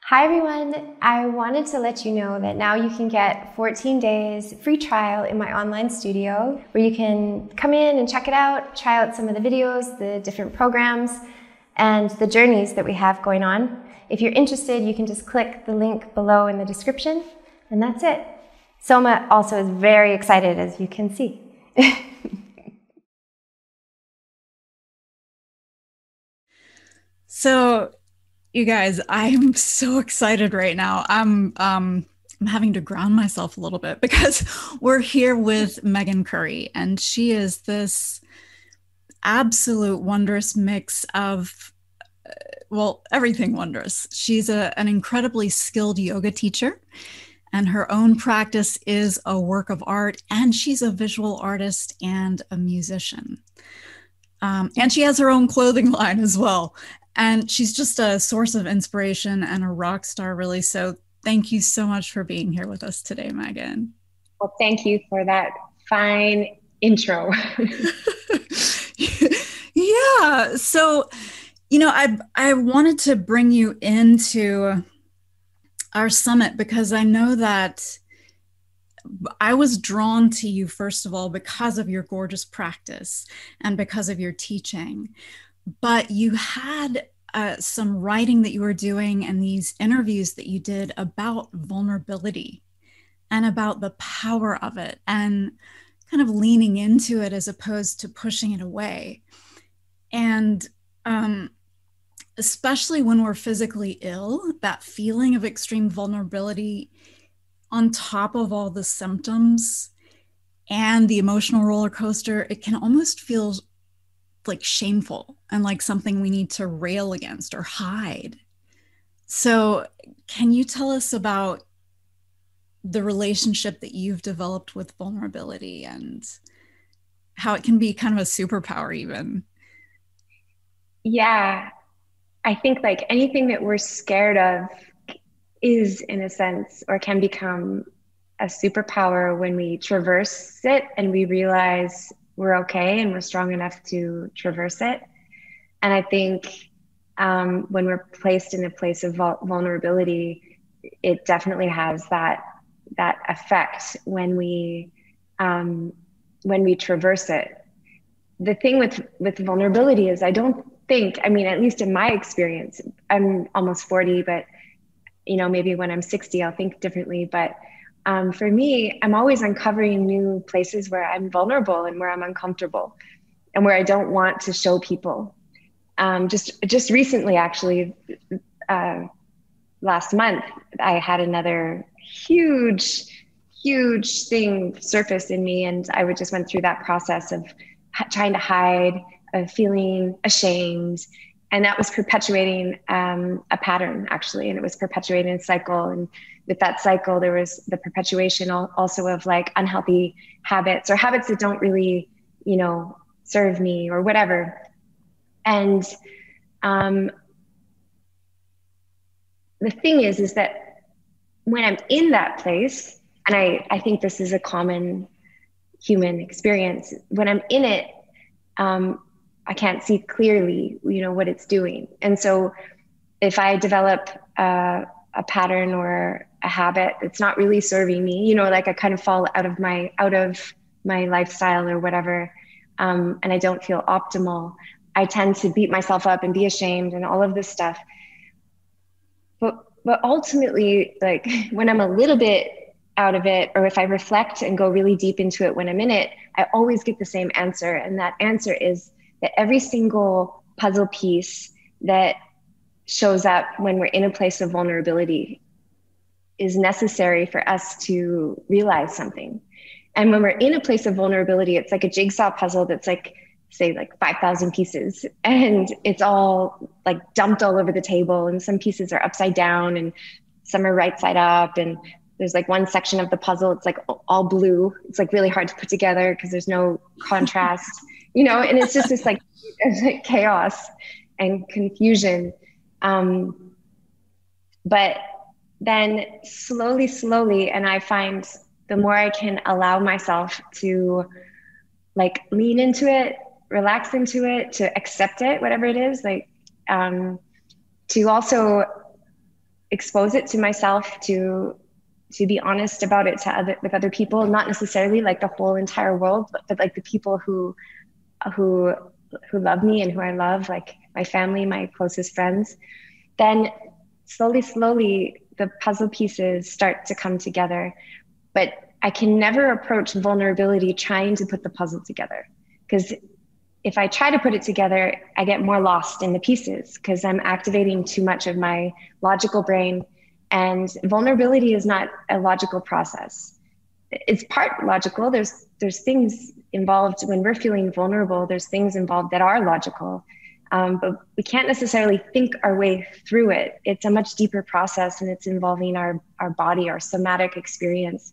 Hi everyone, I wanted to let you know that now you can get 14 days free trial in my online studio where you can come in and check it out, try out some of the videos, the different programs, and the journeys that we have going on. If you're interested, you can just click the link below in the description, and that's it. Soma also is very excited, as you can see. So, you guys, I'm so excited right now. I'm having to ground myself a little bit because we're here with Meghan Currie, and she is this absolute wondrous mix of, well, everything wondrous. She's an incredibly skilled yoga teacher, and her own practice is a work of art, and she's a visual artist and a musician. And she has her own clothing line as well. And she's just a source of inspiration and a rock star, really. So thank you so much for being here with us today, Meghan. Well, thank you for that fine intro. Yeah. So, I wanted to bring you into our summit because I know that I was drawn to you, first of all, because of your gorgeous practice and because of your teaching. But you had some writing that you were doing and these interviews that you did about vulnerability and about the power of it and kind of leaning into it as opposed to pushing it away. And especially when we're physically ill, that feeling of extreme vulnerability on top of all the symptoms and the emotional roller coaster, it can almost feel like shameful and like something we need to rail against or hide. So, can you tell us about the relationship that you've developed with vulnerability and how it can be kind of a superpower, even? Yeah, I think like anything that we're scared of is, in a sense, or can become a superpower when we traverse it and we realize we're okay and we're strong enough to traverse it. And I think when we're placed in a place of vulnerability, it definitely has that effect when we traverse it. The thing with vulnerability is I don't think, I mean, at least in my experience, I'm almost 40, but maybe when I'm 60, I'll think differently. But for me, I'm always uncovering new places where I'm vulnerable and where I'm uncomfortable and where I don't want to show people. Just recently, actually, last month, I had another huge thing surface in me, and I just went through that process of trying to hide, of feeling ashamed, and that was perpetuating a pattern, actually, and it was perpetuating a cycle. And with that cycle, there was the perpetuation also of like unhealthy habits or habits that don't really, serve me or whatever. And the thing is that when I'm in that place, and I think this is a common human experience, when I'm in it, I can't see clearly, what it's doing. And so if I develop a pattern or a habit that's not really serving me, like I kind of fall out of my lifestyle or whatever, and I don't feel optimal, I tend to beat myself up and be ashamed and all of this stuff. But ultimately, like when I'm a little bit out of it, or if I reflect and go really deep into it when I'm in it, I always get the same answer. And that answer is that every single puzzle piece that shows up when we're in a place of vulnerability is necessary for us to realize something. And when we're in a place of vulnerability, it's like a jigsaw puzzle that's like, say, like 5,000 pieces, and it's all like dumped all over the table, and some pieces are upside down and some are right side up, and there's like one section of the puzzle, it's like all blue. It's like really hard to put together because there's no contrast, and it's just this like chaos and confusion. But then slowly, and I find the more I can allow myself to like lean into it, relax into it, to accept it, whatever it is, like to also expose it to myself, to be honest about it with other people, not necessarily like the whole entire world, but like the people who love me and who I love, like my family, my closest friends, then slowly the puzzle pieces start to come together. But I can never approach vulnerability trying to put the puzzle together, because if I try to put it together, I get more lost in the pieces because I'm activating too much of my logical brain. And vulnerability is not a logical process. It's part logical. There's things involved when we're feeling vulnerable. There's things involved that are logical, but we can't necessarily think our way through it. It's a much deeper process, and it's involving our body, our somatic experience,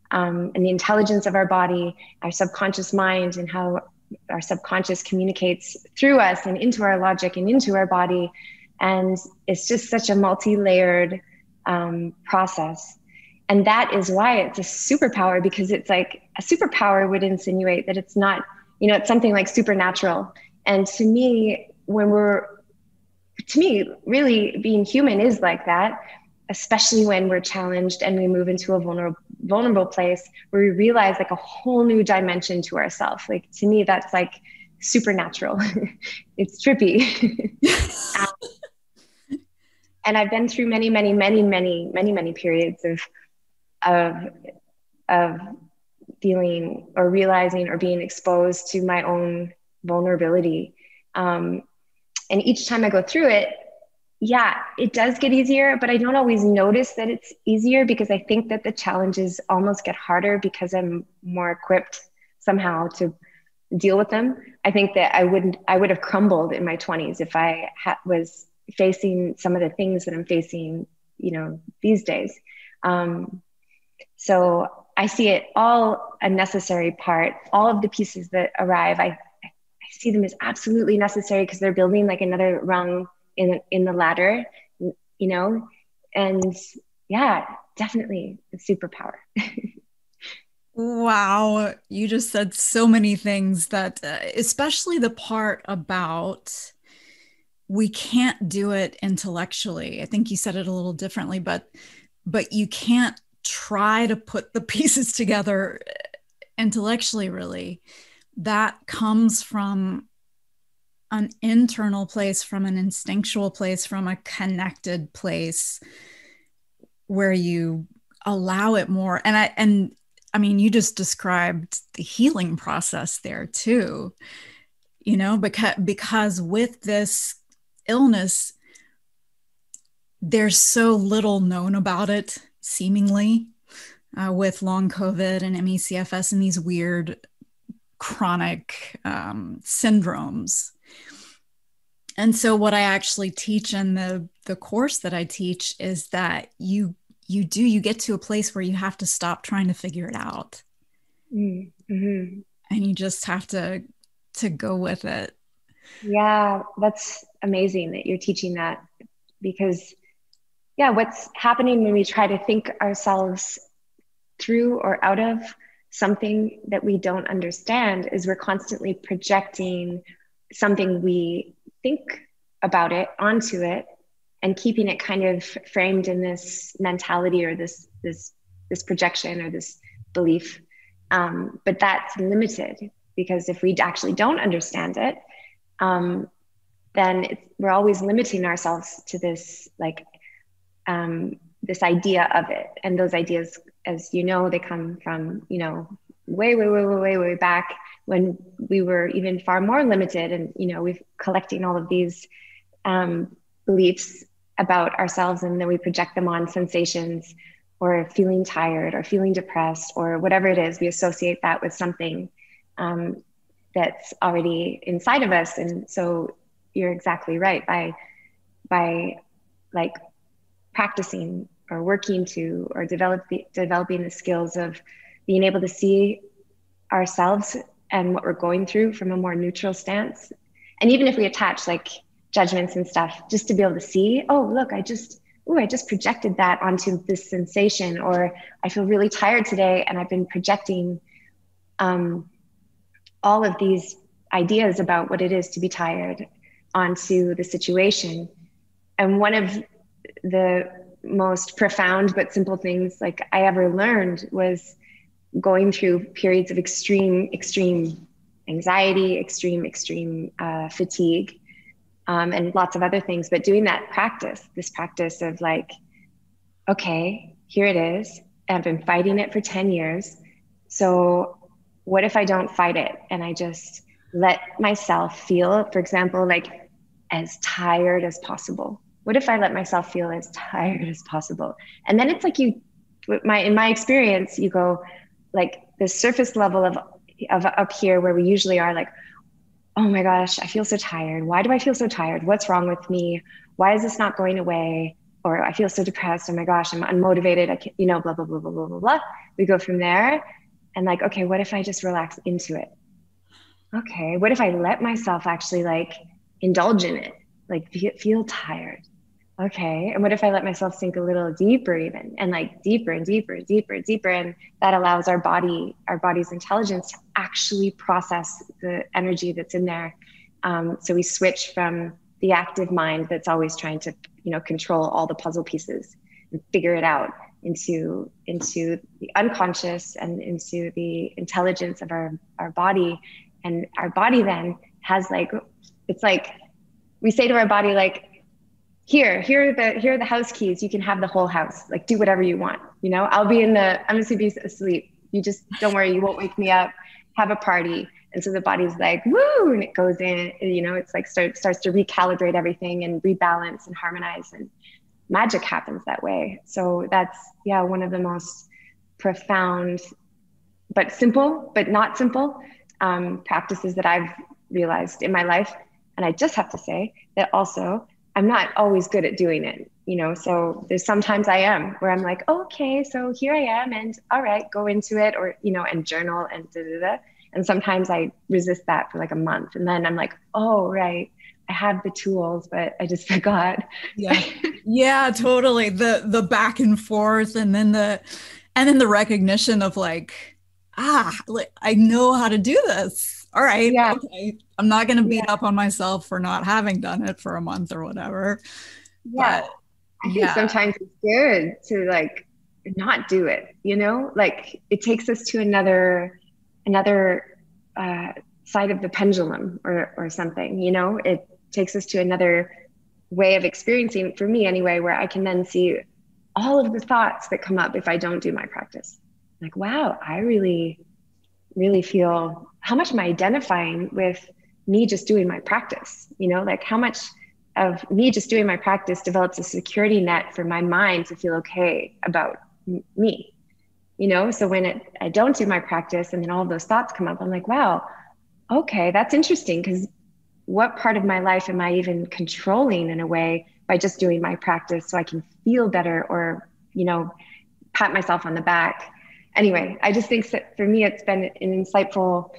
and the intelligence of our body, our subconscious mind, and how our subconscious communicates through us and into our logic and into our body. And it's just such a multi-layered process. And that is why it's a superpower, because it's like a superpower would insinuate that it's not, it's something like supernatural. And to me, really being human is like that, especially when we're challenged and we move into a vulnerable place where we realize like a whole new dimension to ourselves. Like, to me, that's like supernatural. It's trippy. And I've been through many periods of feeling or realizing or being exposed to my own vulnerability. And each time I go through it, yeah, it does get easier, but I don't always notice that it's easier, because I think that the challenges almost get harder because I'm more equipped somehow to deal with them. I think that I would have crumbled in my 20s if I was facing some of the things that I'm facing, these days. So I see it all a necessary part. All of the pieces that arrive, I see them as absolutely necessary, because they're building like another rung in the ladder, and yeah, definitely a superpower. Wow. You just said so many things that, especially the part about we can't do it intellectually. I think you said it a little differently, but you can't try to put the pieces together intellectually, really. That comes from an internal place, from an instinctual place, from a connected place where you allow it more. And I mean, you just described the healing process there too, because with this illness, there's so little known about it, seemingly, with long COVID and ME/CFS and these weird chronic syndromes. And so what I actually teach in the course that I teach is that you get to a place where you have to stop trying to figure it out. Mm-hmm. And you just have to go with it. Yeah, that's amazing that you're teaching that, because what's happening when we try to think ourselves through or out of something that we don't understand is we're constantly projecting something we think about it onto it, and keeping it kind of framed in this mentality or this projection or this belief. But that's limited, because if we actually don't understand it, then we're always limiting ourselves to this, like, this idea of it. And those ideas, as you know, they come from, way back when we were even far more limited. And, we've collecting all of these beliefs about ourselves, and then we project them on sensations or feeling tired or feeling depressed or whatever it is. We associate that with something that's already inside of us. And so you're exactly right. By like practicing or working to, or developing the skills of being able to see ourselves and what we're going through from a more neutral stance. And even if we attach like judgments and stuff, just to be able to see, oh, look, I just projected that onto this sensation, or I feel really tired today, and I've been projecting all of these ideas about what it is to be tired onto the situation. And one of the most profound but simple things like I ever learned was going through periods of extreme anxiety, extreme fatigue, and lots of other things. But doing that practice, this practice of like, okay, here it is. I've been fighting it for 10 years. So what if I don't fight it and I just let myself feel, for example, like as tired as possible? What if I let myself feel as tired as possible? And then it's like in my experience, you go like the surface level of up here where we usually are like, oh my gosh, I feel so tired. Why do I feel so tired? What's wrong with me? Why is this not going away? Or I feel so depressed. Oh my gosh, I'm unmotivated. I can't, blah, blah, blah, blah, blah, blah, blah. We go from there and like, okay, what if I just relax into it? Okay, what if I let myself actually like indulge in it? Like feel tired. Okay, and what if I let myself sink a little deeper even, and like deeper and deeper and deeper and deeper, and that allows our body's intelligence to actually process the energy that's in there. So we switch from the active mind that's always trying to, control all the puzzle pieces and figure it out into the unconscious and into the intelligence of our body. And our body then has like, it's like we say to our body, like, here are the house keys. You can have the whole house. Like, do whatever you want. I'm going to be asleep. You just don't worry. You won't wake me up. Have a party. And so the body's like, woo, and it goes in. It's like starts to recalibrate everything and rebalance and harmonize, and magic happens that way. So that's one of the most profound, but simple, but not simple practices that I've realized in my life. And I just have to say that also, I'm not always good at doing it, so there's sometimes I am where I'm like, okay, so here I am, and all right, go into it, or, and journal and da-da-da. And sometimes I resist that for like a month. And then I'm like, oh, right, I have the tools, but I just forgot. Yeah. Yeah, totally. The back and forth, and then the recognition of like, I know how to do this. All right. Yeah. Okay. I'm not going to beat up on myself for not having done it for a month or whatever. Yeah. But, I think sometimes it's good to like not do it, like it takes us to another side of the pendulum or something, it takes us to another way of experiencing, for me anyway, where I can then see all of the thoughts that come up if I don't do my practice. Like, wow, I really, really feel, how much am I identifying with me just doing my practice? Like how much of me just doing my practice develops a security net for my mind to feel okay about me, So when I don't do my practice and then all of those thoughts come up, I'm like, wow, okay, that's interesting, because what part of my life am I even controlling in a way by just doing my practice so I can feel better or, pat myself on the back. Anyway, I just think that for me, it's been an insightful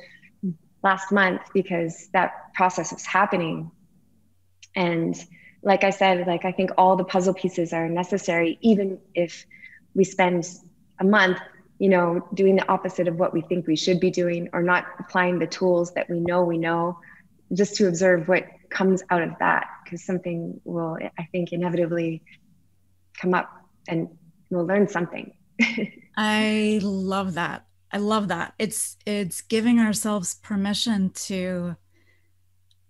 last month because that process is happening. And like I said, like, I think all the puzzle pieces are necessary, even if we spend a month, doing the opposite of what we think we should be doing, or not applying the tools that we know, just to observe what comes out of that, because something will, I think, inevitably come up and we'll learn something. I love that. It's giving ourselves permission to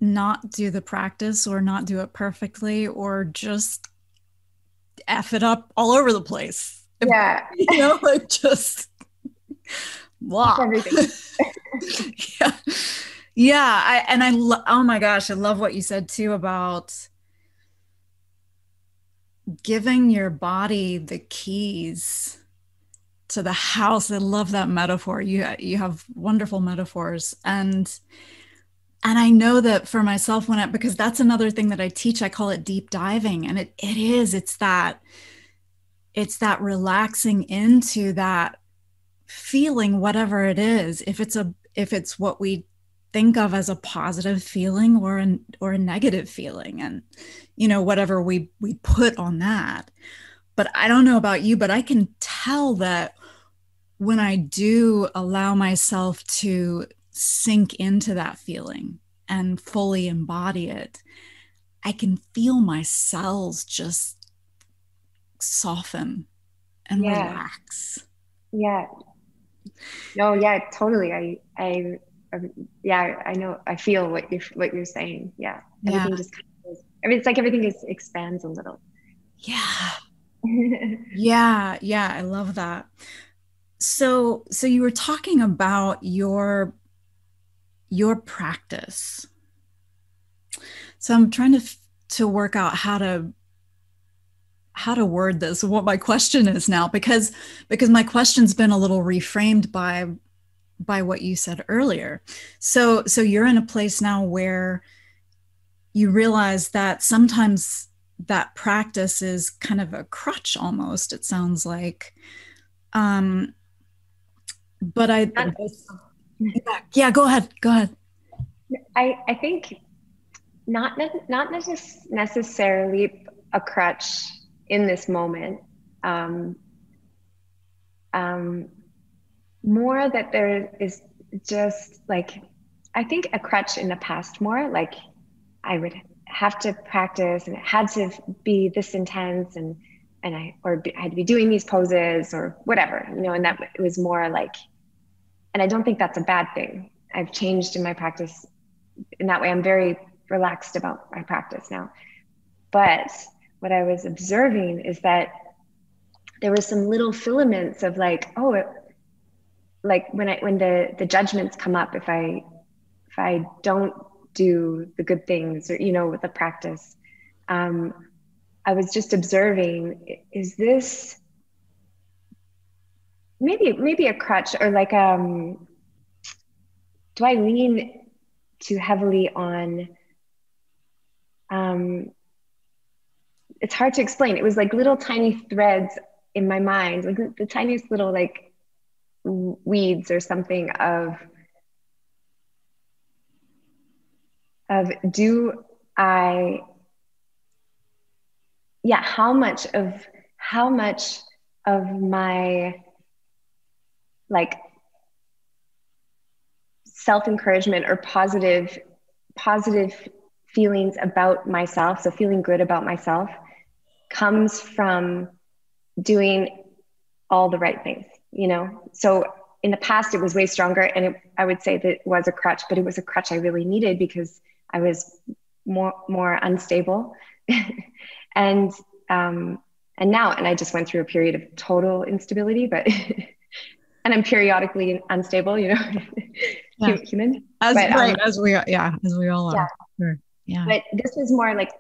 not do the practice or not do it perfectly or just F it up all over the place. Yeah. Like just blah. Everything. Yeah. Yeah. Oh my gosh, I love what you said too about giving your body the keys to the house. I love that metaphor. You have wonderful metaphors. And I know that for myself, because that's another thing that I teach, I call it deep diving. And it's that relaxing into that feeling, whatever it is, if it's what we think of as a positive feeling or a negative feeling, and whatever we put on that. But I don't know about you, but I can tell that when I do allow myself to sink into that feeling and fully embody it, I can feel my cells just soften and Yeah. relax. Yeah. No, yeah, totally. Yeah, I know. I feel what you're saying. Yeah. Yeah. Everything just kind of goes, I mean, it's like everything expands a little. Yeah. Yeah. Yeah. I love that. So you were talking about your practice. So I'm trying to work out how to word this, what my question is now, because my question's been a little reframed by what you said earlier. So you're in a place now where you realize that sometimes that practice is kind of a crutch almost, it sounds like. But yeah, go ahead. I think not necessarily a crutch in this moment. More that there is just like, I think a crutch in the past more like I would have to practice and it had to be this intense and I had to be doing these poses or whatever, you know, and that it was more like, and I don't think that's a bad thing. I've changed in my practice in that way. I'm very relaxed about my practice now. But what I was observing is that there were some little filaments of like, like when the judgments come up, if I don't do the good things or, you know, with the practice, I was just observing, is this maybe a crutch or like, do I lean too heavily on, it's hard to explain. It was like little tiny threads in my mind, like the tiniest little like weeds or something of do I, yeah, how much of my like self-encouragement or positive feelings about myself, so feeling good about myself, comes from doing all the right things, you know? So in the past, it was way stronger. And I would say that it was a crutch, but it was a crutch I really needed because I was more unstable. and now, and I just went through a period of total instability, but, and I'm periodically unstable, you know, Yeah. human. As we all are. Yeah. Sure. Yeah. But this was more like,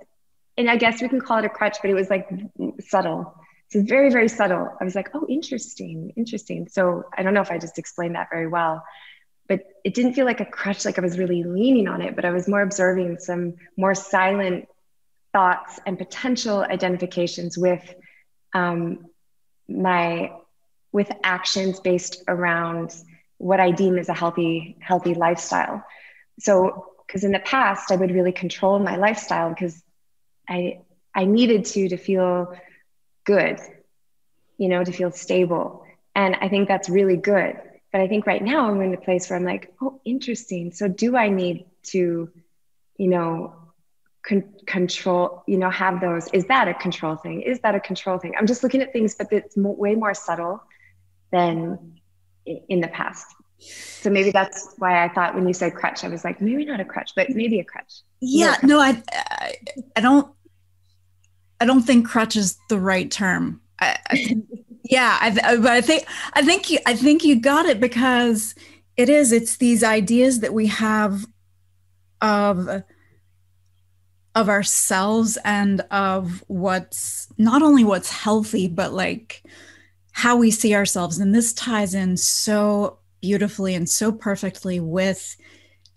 and I guess we can call it a crutch, but it was like subtle. So very, very subtle. I was like, oh, interesting. So I don't know if I just explained that very well, but it didn't feel like a crutch, like I was really leaning on it, but I was more observing some more silent thoughts and potential identifications with with actions based around what I deem as a healthy lifestyle. So, because in the past I would really control my lifestyle because I needed to feel good, you know, to feel stable. And I think that's really good. But I think right now I'm in a place where I'm like, oh, interesting. So do I need to, you know, control, you know, have those, is that a control thing? I'm just looking at things, but it's way more subtle than in the past. So maybe that's why I thought when you said crutch, I was like, maybe not a crutch, but maybe a crutch. Yeah, no, I don't think crutch is the right term. But I think you got it, because it's these ideas that we have of ourselves and of what's not only what's healthy, but like how we see ourselves. And this ties in so beautifully and so perfectly with,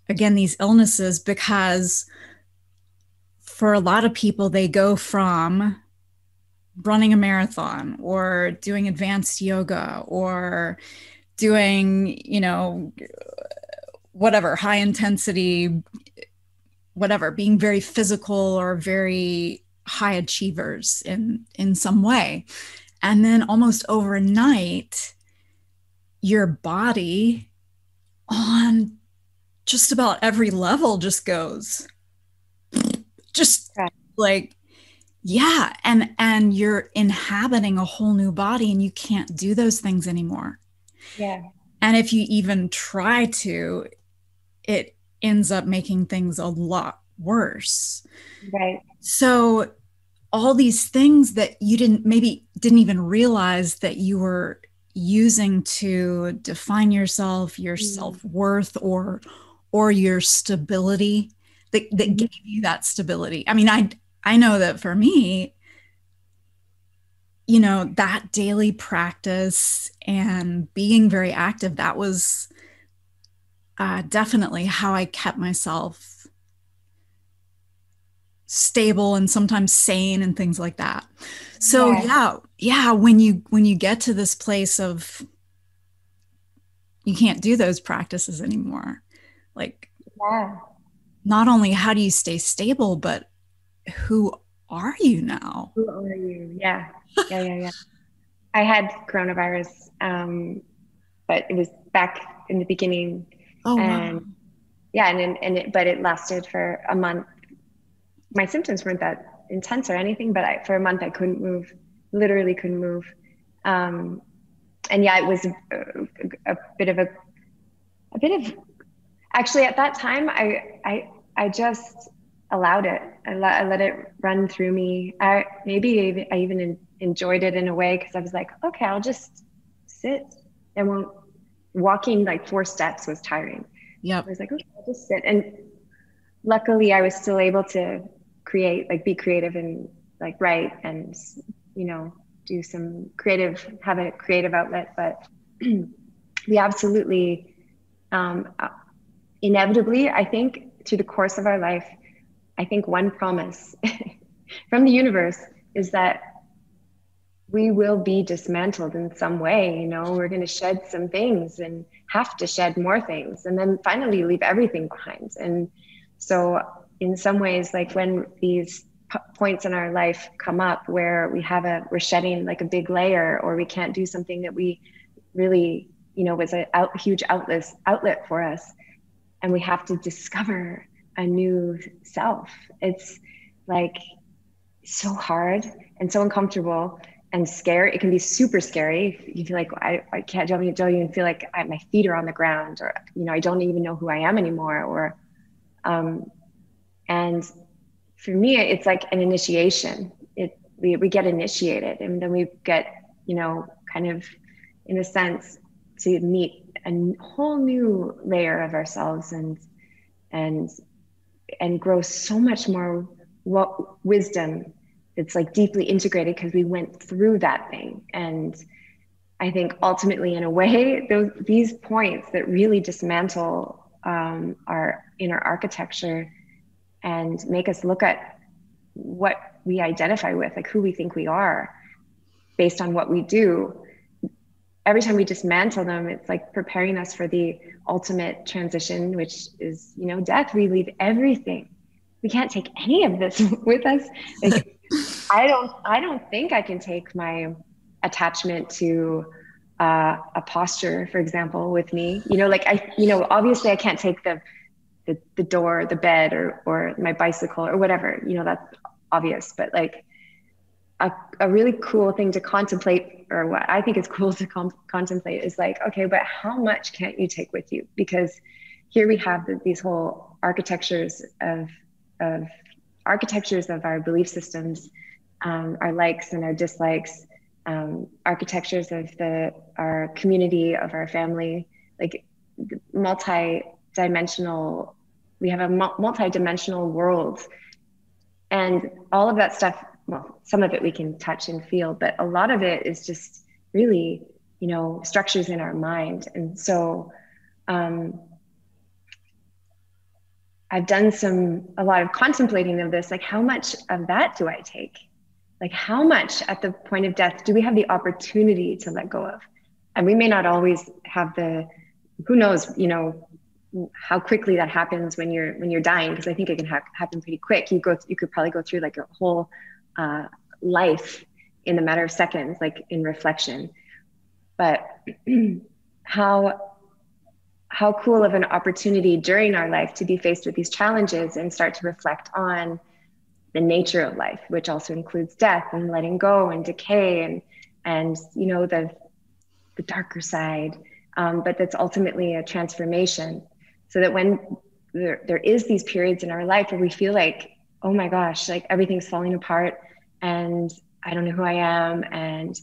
again, these illnesses, because for a lot of people, they go from running a marathon or doing advanced yoga or doing, you know, whatever, high intensity, whatever, being very physical or very high achievers in some way. And then almost overnight, your body on just about every level just goes, just like, Yeah. And you're inhabiting a whole new body and you can't do those things anymore. Yeah. And if you even try to, it ends up making things a lot worse. Right. So all these things that you didn't even realize that you were using to define yourself, your self-worth, or your stability, that gave you that stability. I mean, I know that for me, that daily practice and being very active, that was definitely how I kept myself stable and sometimes sane and things like that. So yeah, when you get to this place of you can't do those practices anymore, like not only how do you stay stable, but who are you now? Who are you? Yeah. I had coronavirus, but it was back in the beginning. Oh, and wow. but it lasted for a month. My symptoms weren't that intense or anything, but for a month I couldn't move, literally couldn't move. And yeah, it was a bit of actually at that time, I just allowed it. I let it run through me. I even enjoyed it in a way, because I was like, okay, I'll just sit. And walking like 4 steps was tiring. Yep. I was like, okay, I'll just sit. And luckily I was still able to be creative and like write and, do some have a creative outlet. But we absolutely, inevitably, I think through the course of our life, I think one promise from the universe is that we will be dismantled in some way. We're going to shed some things and have to shed more things, and then finally leave everything behind. And so in some ways, like when these points in our life come up where we're shedding like a big layer, or we can't do something that we really, was a huge outlet for us, and we have to discover a new self. It's like so hard and so uncomfortable and scary. It can be super scary. You feel like I don't even feel like my feet are on the ground, or I don't even know who I am anymore. Or and for me, it's like an initiation. We get initiated, and then we get kind of, in a sense, to meet a whole new layer of ourselves, and grow so much more wisdom that's like deeply integrated, because we went through that thing. And I think ultimately, in a way, these points that really dismantle our inner architecture and make us look at what we identify with, like who we think we are based on what we do. Every time we dismantle them, it's like preparing us for the ultimate transition, which is, death. We leave everything. We can't take any of this with us. Like, I don't think I can take my attachment to a posture, for example, with me. Obviously I can't take the door, the bed, or my bicycle or whatever. That's obvious. But like a really cool thing to contemplate, or what I think is cool to contemplate, is like, okay, but how much can't you take with you? Because here we have these whole architectures of our belief systems, our likes and our dislikes, architectures of our community, of our family, like multi-dimensional. We have a multi-dimensional world, and all of that stuff. Well, some of it we can touch and feel, but a lot of it is just really, structures in our mind. And so I've done a lot of contemplating of this, like how much of that do I take? Like how much at the point of death do we have the opportunity to let go of? And we may not always have who knows, how quickly that happens when you're dying, because I think it can happen pretty quick. You could probably go through like a whole life in a matter of seconds, like in reflection. But how cool of an opportunity during our life to be faced with these challenges and start to reflect on the nature of life, which also includes death and letting go and decay and you know, the darker side, but that's ultimately a transformation. So that when there is these periods in our life where we feel like, oh my gosh, like everything's falling apart and I don't know who I am, and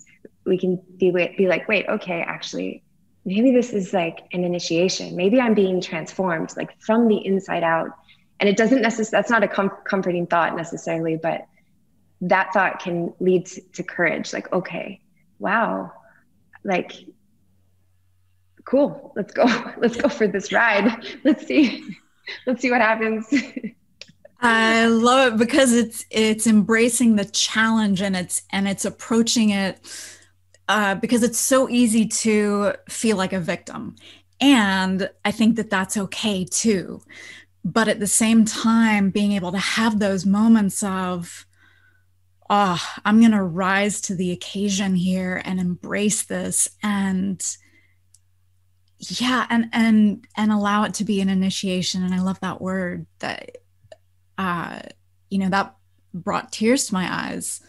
we can be like, wait, okay, actually, maybe this is like an initiation. Maybe I'm being transformed, like from the inside out. And it doesn't necessarily, that's not a comforting thought necessarily, but that thought can lead to courage. Like, okay, wow, like, cool, let's go for this ride. Let's see what happens. I love it because it's embracing the challenge, and it's approaching it because it's so easy to feel like a victim. And I think that that's okay too. But at the same time, being able to have those moments of, oh, I'm going to rise to the occasion here and embrace this, and yeah, and allow it to be an initiation. And I love that word that, that brought tears to my eyes.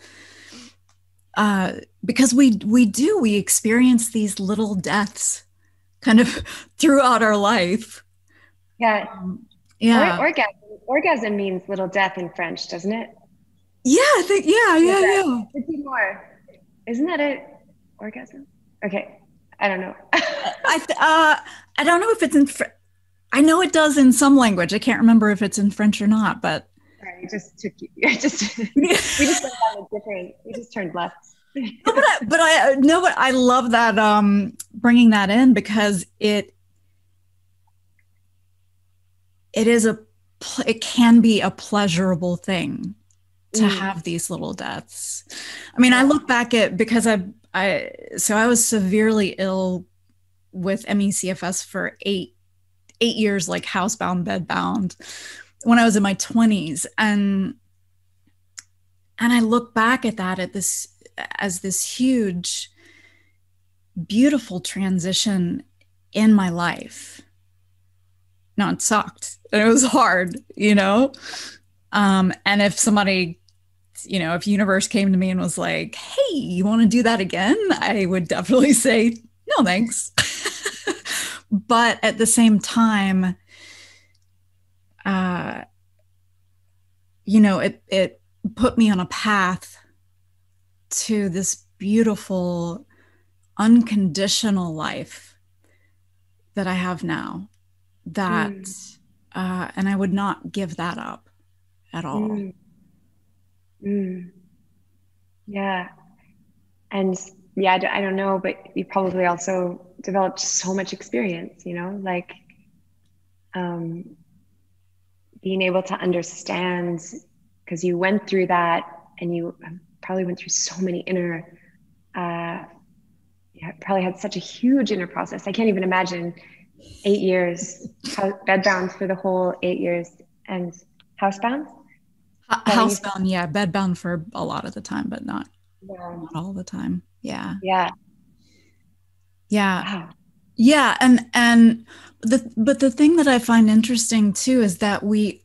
Because we experience these little deaths kind of throughout our life. Yeah. Yeah. Orgasm means little death in French, doesn't it? Yeah, I think, yeah. Could be more. Isn't that it? Orgasm? Okay. I don't know. I don't know if it's in I know it does in some language. I can't remember if it's in French or not, but. Sorry, it just took you. We just went down a different, we just turned left. But I love that, bringing that in, because it can be a pleasurable thing to have these little deaths. I mean, I look back at, because I was severely ill with ME/CFS for eight years, like housebound, bedbound, when I was in my 20s. And I look back at that as this huge, beautiful transition in my life. No, it sucked. And it was hard, and if somebody, if universe came to me and was like, hey, you want to do that again? I would definitely say, no, thanks. But at the same time, it put me on a path to this beautiful, unconditional life that I have now. And I would not give that up at all. Yeah. And yeah, I don't know, but you probably also developed so much experience, like being able to understand, because you went through that and you probably went through so many inner, probably had such a huge inner process. I can't even imagine 8 years, bedbound for the whole 8 years, and housebound? Housebound, yeah. Bedbound for a lot of the time, but not all the time. Yeah. Yeah. Yeah. Wow. Yeah. But the thing that I find interesting too is that we're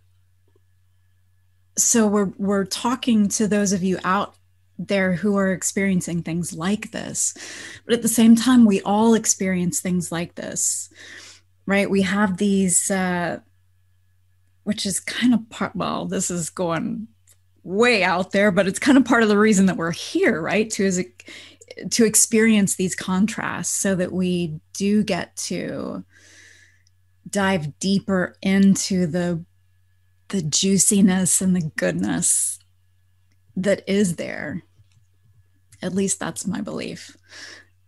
talking to those of you out there who are experiencing things like this, but at the same time, we all experience things like this, right? We have these, which is kind of this is going way out there, but it's kind of part of the reason that we're here, right? To experience these contrasts, so that we do get to dive deeper into the juiciness and the goodness that is there. At least that's my belief.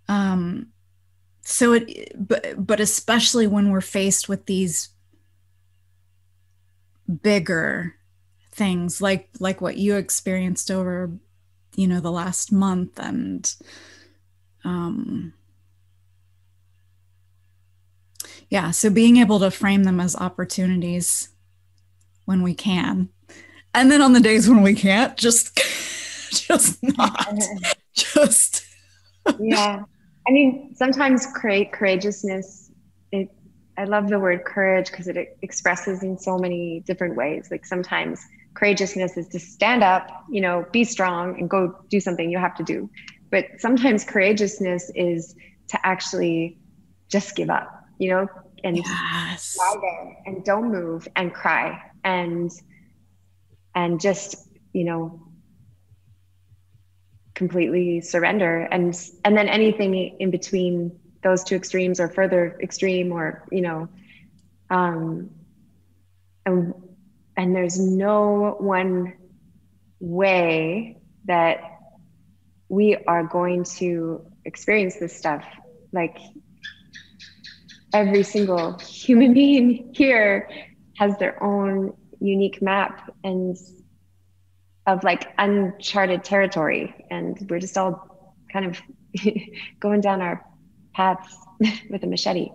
But especially when we're faced with these bigger things, like what you experienced over, the last month, and so being able to frame them as opportunities when we can, and then on the days when we can't, just Yeah. I mean, sometimes courageousness, I love the word courage because it expresses in so many different ways. Like sometimes courageousness is to stand up, you know, be strong and go do something you have to do. But sometimes courageousness is to actually just give up, you know, and Yes. lie there and don't move and cry and just, you know, completely surrender. And then anything in between those two extremes or further extreme, or, you know, and there's no one way that we are going to experience this stuff. Like, every single human being here has their own unique map and of like uncharted territory, and we're just all kind of going down our paths with a machete.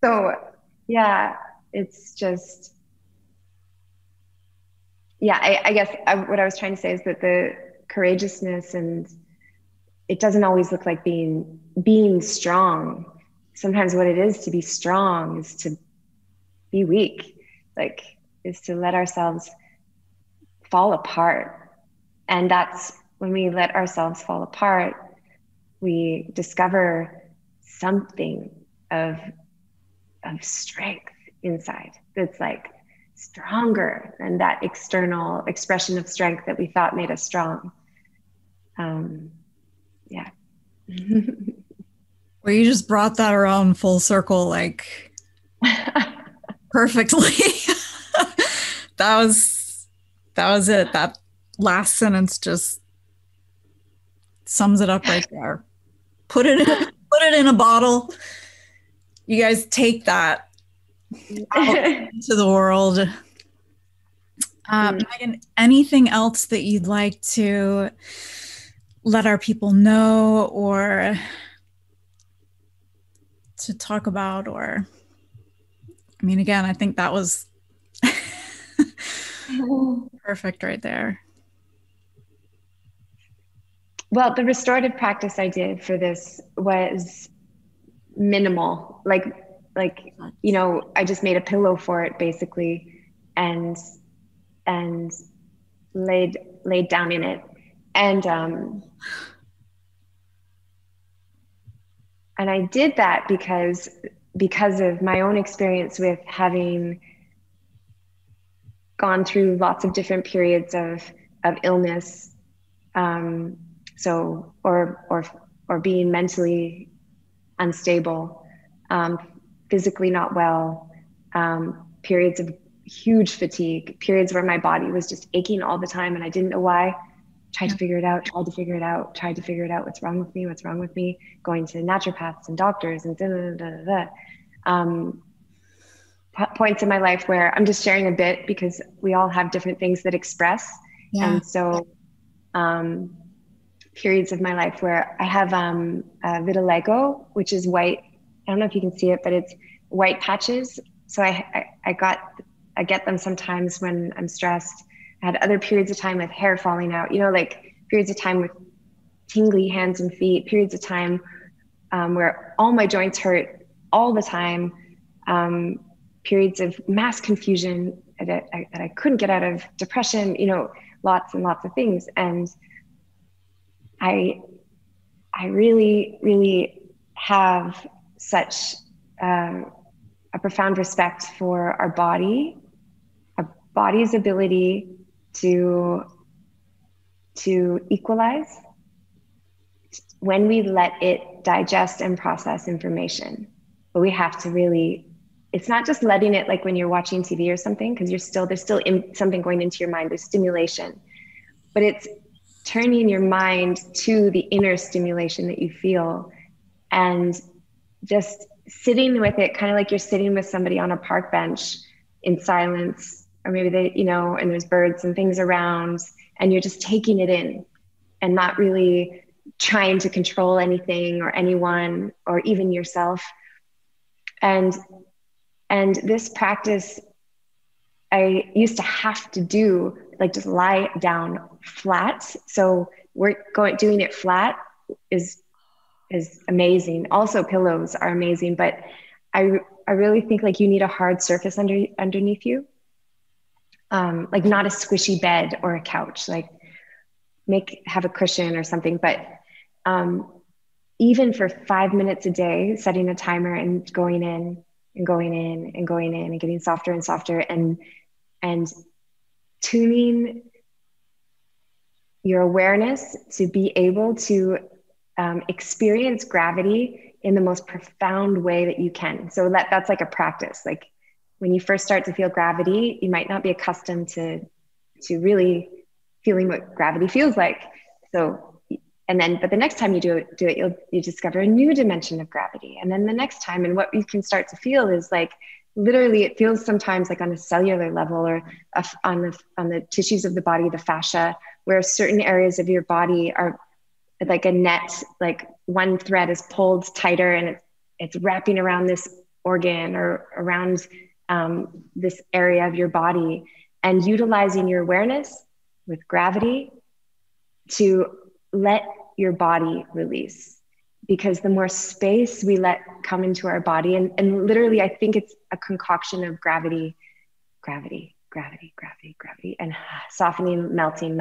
So yeah, it's just, yeah, I guess what I was trying to say is that the courageousness, and it doesn't always look like being strong. Sometimes what it is to be strong is to be weak, like, is to let ourselves fall apart. And that's when we let ourselves fall apart, we discover something of strength inside that's like stronger than that external expression of strength that we thought made us strong. Yeah. Well, you just brought that around full circle, like perfectly. That was it. That last sentence just sums it up right there. Put it in a bottle. You guys take that out into the world. Meghan, anything else that you'd like to let our people know or to talk about? Or, I mean, again, I think that was perfect right there. Well, the restorative practice I did for this was minimal. Like, you know, I just made a pillow for it basically, and laid down in it. And I did that because of my own experience with having gone through lots of different periods of illness. So, or being mentally unstable, physically not well, periods of huge fatigue, periods where my body was just aching all the time and I didn't know why. Tried to figure it out, tried to figure it out, what's wrong with me, going to naturopaths and doctors and points in my life where I'm just sharing a bit because we all have different things that express. Yeah. And so periods of my life where I have vitiligo, which is white. I don't know if you can see it, but it's white patches. So I get them sometimes when I'm stressed. I had other periods of time with hair falling out, you know, like periods of time with tingly hands and feet, periods of time where all my joints hurt all the time, periods of mass confusion that I couldn't get out of, depression, you know, lots and lots of things. And I really, really have such a profound respect for our body's ability to equalize when we let it digest and process information. But we have to really, it's not just letting it, like when you're watching TV or something, because there's still something going into your mind, there's stimulation, but it's turning your mind to the inner stimulation that you feel and just sitting with it, kind of like you're sitting with somebody on a park bench in silence, or maybe they, you know, and there's birds and things around, and you're just taking it in and not really trying to control anything or anyone or even yourself. And this practice I used to have to do, like just lie down flat. So doing it flat is amazing. Also pillows are amazing, but I really think like you need a hard surface underneath you. like not a squishy bed or a couch, like have a cushion or something. But even for 5 minutes a day, setting a timer and going in and going in and going in and getting softer and softer, and tuning your awareness to be able to experience gravity in the most profound way that you can. So that's like a practice. Like when you first start to feel gravity, you might not be accustomed to really feeling what gravity feels like. So, but the next time you do it, you discover a new dimension of gravity. And then the next time, and what you can start to feel is like, literally, it feels sometimes like on a cellular level, or on the tissues of the body, the fascia, where certain areas of your body are like a net, like one thread is pulled tighter and it's wrapping around this organ or around this area of your body, and utilizing your awareness with gravity to let your body release. Because the more space we let come into our body, and literally, I think it's a concoction of gravity, and softening, melting,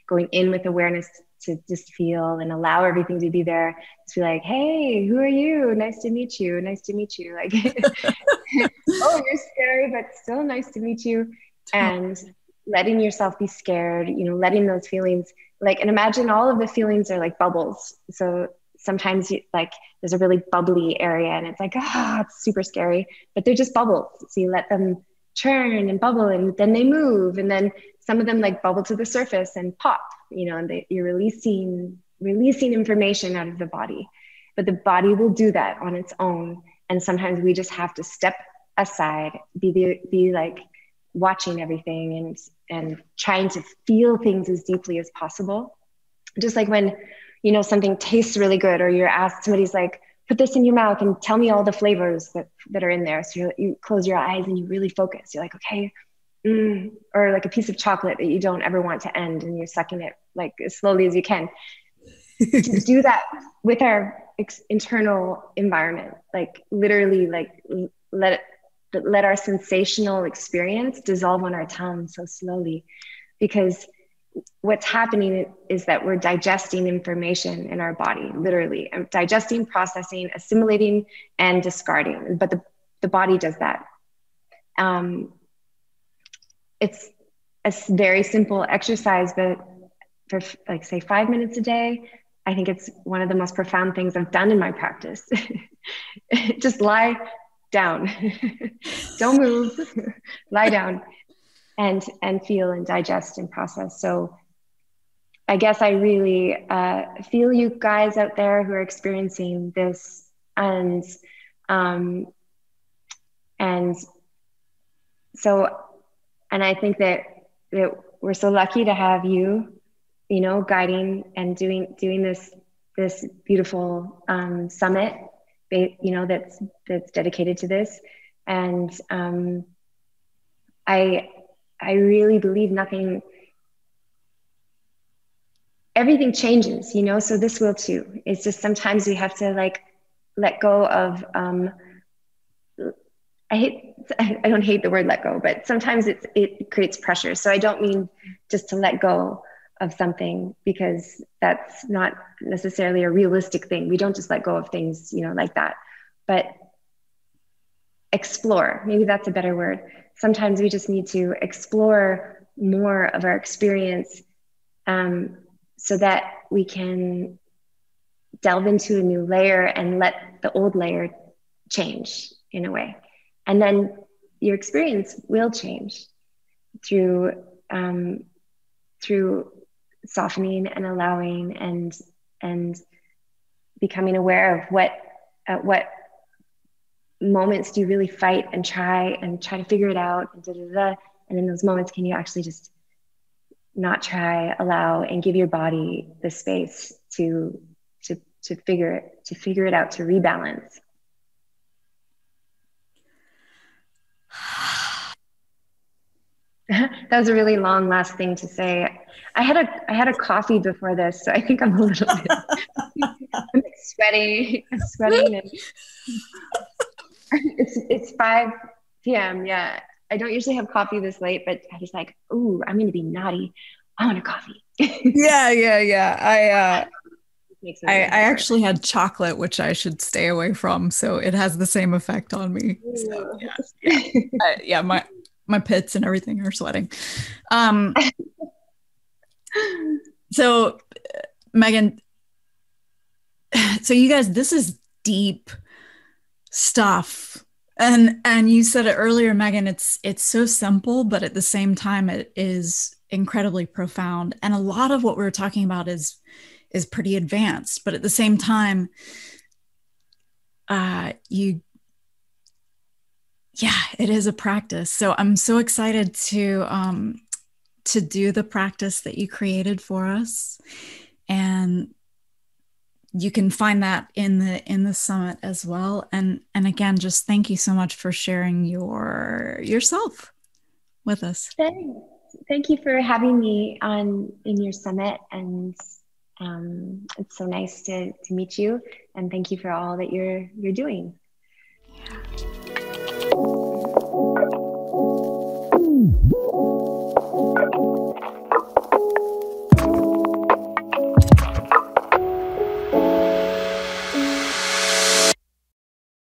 going in with awareness to just feel and allow everything to be there. To be like, hey, who are you? Nice to meet you. Like, oh, you're scary, but still nice to meet you. And letting yourself be scared, letting those feelings, like, and imagine all of the feelings are like bubbles. So sometimes there's a really bubbly area and it's like, it's super scary, but they're just bubbles. So you let them churn and bubble, and then they move. And then some of them like bubble to the surface and pop, and you're releasing information out of the body, but the body will do that on its own. And sometimes we just have to step aside, be like watching everything and trying to feel things as deeply as possible. Just like when, something tastes really good, or you're asked, somebody's like, put this in your mouth and tell me all the flavors that are in there. So you close your eyes and you really focus. You're like, okay, or like a piece of chocolate that you don't ever want to end, and you're sucking it like as slowly as you can. To do that with our internal environment, like literally, like let our sensational experience dissolve on our tongue so slowly, because what's happening is that we're digesting information in our body, literally, and digesting, processing, assimilating, and discarding. But the body does that. It's a very simple exercise, but for like, say, 5 minutes a day, I think it's one of the most profound things I've done in my practice. Just lie down. Don't move. Lie down and feel and digest and process. So I guess I really feel you guys out there who are experiencing this, and I think that we're so lucky to have you, guiding and doing this beautiful summit, that's dedicated to this. And I really believe everything changes, so this will too. It's just sometimes we have to like let go of, I don't hate the word let go, but sometimes it creates pressure. So I don't mean just to let go of something, because that's not necessarily a realistic thing. We don't just let go of things, like that, but explore. Maybe that's a better word. Sometimes we just need to explore more of our experience, so that we can delve into a new layer and let the old layer change in a way. And then your experience will change through softening and allowing and becoming aware of what moments do you really fight and try to figure it out, and in those moments, can you actually just not try, allow, and give your body the space to figure it out, to rebalance. That was a really long last thing to say. I had a coffee before this, so I think I'm a little bit I'm sweating, and it's 5 p.m. Yeah, I don't usually have coffee this late, but I was like, ooh, I'm going to be naughty. I want a coffee. Yeah. Makes me I really hyper. actually had chocolate, which I should stay away from, so it has the same effect on me. So yeah, my pits and everything are sweating. So Meghan, so you guys, this is deep stuff. And you said it earlier, Meghan, it's so simple, but at the same time it is incredibly profound. And a lot of what we're talking about is pretty advanced, but at the same time, it is a practice. So I'm so excited to do the practice that you created for us. And you can find that in the summit as well. And again, just thank you so much for sharing yourself with us. Thank you for having me in your summit, and it's so nice to meet you, and thank you for all that you're doing.